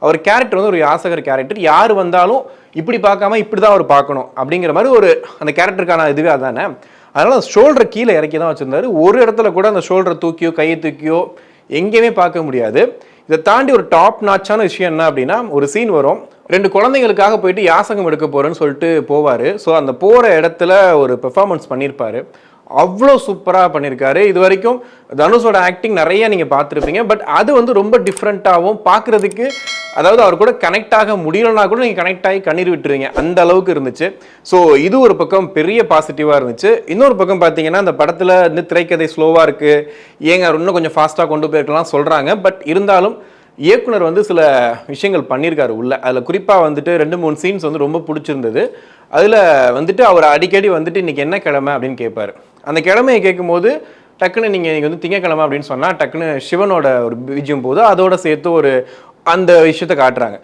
அவர் character வந்து ஒரு யாசகர் character, யார் வந்தாலும் இப்படி பார்க்காம இப்படி தான் அவர் பார்க்கணும் அப்படிங்கிற மாதிரி ஒரு அந்த கேரக்டருக்கான இதுவே அதானே. அதனால ஷோல்டரை கீழே இறக்கி தான் வச்சிருந்தாரு. ஒரு இடத்துல கூட அந்த ஷோல்டரை தூக்கியோ கையை தூக்கியோ எங்கேயுமே பார்க்க முடியாது. இதை தாண்டி ஒரு டாப் நாச்சான விஷயம் என்ன அப்படின்னா, ஒரு சீன் வரும், 2 குழந்தைங்களுக்காக போயிட்டு யாசகம் எடுக்க போறேன்னு சொல்லிட்டு போவார். ஸோ அந்த போகிற இடத்துல ஒரு பெர்ஃபார்மன்ஸ் பண்ணியிருப்பாரு. அவ்வளோ சூப்பராக பண்ணியிருக்காரு. இது வரைக்கும் தனுஷோட ஆக்டிங் நிறைய நீங்கள் பார்த்துருப்பீங்க. பட் அது வந்து ரொம்ப டிஃப்ரெண்ட்டாகவும் பார்க்குறதுக்கு, அதாவது அவர் கூட கனெக்ட் ஆக முடியலன்னா கூட நீங்கள் கனெக்ட் ஆகி கண்ணீர் விட்டுருவீங்க, அந்த அளவுக்கு இருந்துச்சு. ஸோ இது ஒரு பக்கம் பெரிய பாசிட்டிவாக இருந்துச்சு. இன்னொரு பக்கம் பார்த்தீங்கன்னா, அந்த படத்தில் இந்த திரைக்கதை ஸ்லோவாக இருக்குது, ஏங்க இன்னும் கொஞ்சம் ஃபாஸ்ட்டாக கொண்டு போயிருக்கலாம் சொல்கிறாங்க. பட் இருந்தாலும் இயக்குனர் வந்து சில விஷயங்கள் பண்ணியிருக்காரு உள்ள. அதில் குறிப்பாக வந்துட்டு 2-3 சீன்ஸ் வந்து ரொம்ப பிடிச்சிருந்தது. அதில் வந்துட்டு அவர் அடிக்கடி வந்துட்டு இன்றைக்கி என்ன கிழமை அப்படின்னு கேட்பார். அந்த கிழமையை கேட்கும்போது டக்குன்னு நீங்கள் இன்றைக்கி வந்து திங்கக்கிழமை அப்படின்னு சொன்னால் டக்குன்னு சிவனோட ஒரு பீஜம் போது அதோட சேர்த்து ஒரு அந்த விஷயத்தை காட்டுறாங்க.